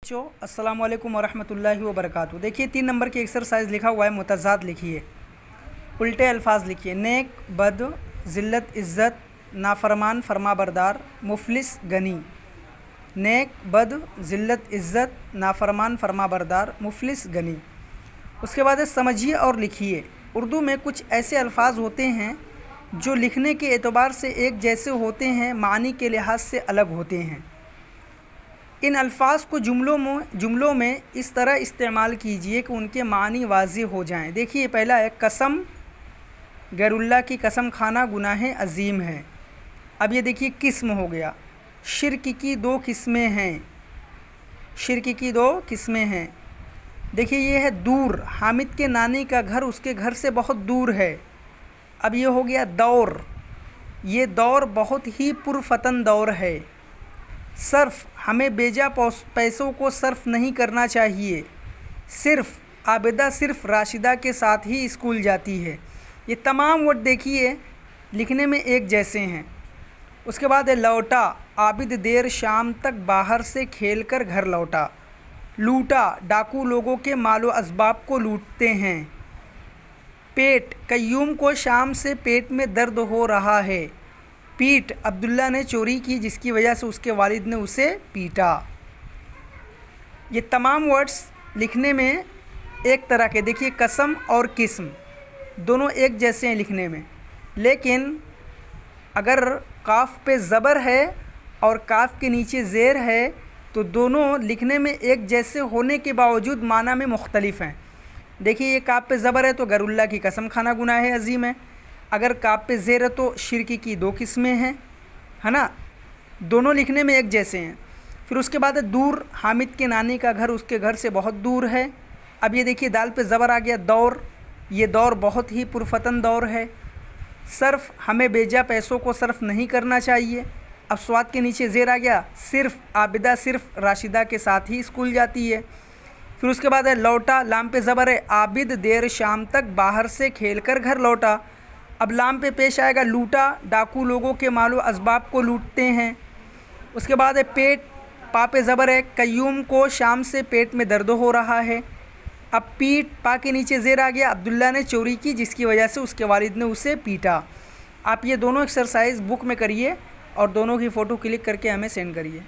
अस्सलाम वालेकुम वरहमतुल्लाहि वबरकातुहू। देखिए 3 नंबर की एक्सरसाइज लिखा हुआ है, मुतज़ाद लिखिए, उल्टे अल्फाज लिखिए। नेक, बद, ज़िल्लत, इज़्ज़त, नाफरमान, फरमाबरदार, मुफलिस, गनी। नेक, बद, ज़िल्लत, इज़्ज़त, नाफरमान, फरमाबरदार, मुफलिस, गनी। उसके बाद समझिए और लिखिए। उर्दू में कुछ ऐसे अल्फाज होते हैं जो लिखने के एतबार से एक जैसे होते हैं, मानी के लिहाज से अलग होते हैं। इन अल्फाज को जुमलों में इस तरह इस्तेमाल कीजिए कि उनके मानी वाज़ेह हो जाएं। देखिए पहला है कसम, गैरुल्लाह की कसम खाना गुनाह अजीम है। अब ये देखिए किस्म हो गया, शिर्क की 2 किस्में हैं, शिर्क की 2 किस्में हैं। देखिए ये है दूर, हामिद के नानी का घर उसके घर से बहुत दूर है। अब ये हो गया दौर, ये दौर बहुत ही पुरफतन दौर है। सर्फ, हमें बेजा पैसों को सर्फ नहीं करना चाहिए। सिर्फ, आबिदा सिर्फ राशिदा के साथ ही स्कूल जाती है। ये तमाम वर्ड देखिए लिखने में एक जैसे हैं। उसके बाद है लौटा, आबिद देर शाम तक बाहर से खेल कर घर लौटा। लूटा, डाकू लोगों के मालो असबाब को लूटते हैं। पेट, कय्यूम को शाम से पेट में दर्द हो रहा है। पीट, अब्दुल्ला ने चोरी की जिसकी वजह से उसके वालिद ने उसे पीटा। ये तमाम वर्ड्स लिखने में एक तरह के, देखिए कसम और किस्म दोनों एक जैसे हैं लिखने में, लेकिन अगर काफ पे ज़बर है और काफ के नीचे ज़ेर है तो दोनों लिखने में एक जैसे होने के बावजूद माना में मुख्तलिफ हैं। देखिए ये काफ पे ज़बर है तो गैरुल्लाह की कसम खाना गुनाह अजीम है। अगर काफ पे ज़ेर है तो शिर्क की 2 किस्में हैं, है ना, दोनों लिखने में एक जैसे हैं। फिर उसके बाद है दूर, हामिद के नानी का घर उसके घर से बहुत दूर है। अब ये देखिए दाल पे ज़बर आ गया दौर, ये दौर बहुत ही पुरफतन दौर है। सर्फ, हमें बेजा पैसों को सर्फ नहीं करना चाहिए। अब स्वाद के नीचे ज़ेर आ गया, सिर्फ, आबिदा सिर्फ राशिदा के साथ ही स्कूल जाती है। फिर उसके बाद है लौटा, लाम पे ज़बर है, आबिद देर शाम तक बाहर से खेल कर घर लौटा। अब लाम पे पेश आएगा लूटा, डाकू लोगों के मालो असबाब को लूटते हैं। उसके बाद है पेट, पा पे ज़बर है, कय्यूम को शाम से पेट में दर्द हो रहा है। अब पीट, पा के नीचे ज़ेर आ गया, अब्दुल्ला ने चोरी की जिसकी वजह से उसके वालिद ने उसे पीटा। आप ये दोनों एक्सरसाइज बुक में करिए और दोनों की फ़ोटो क्लिक करके हमें सेंड करिए।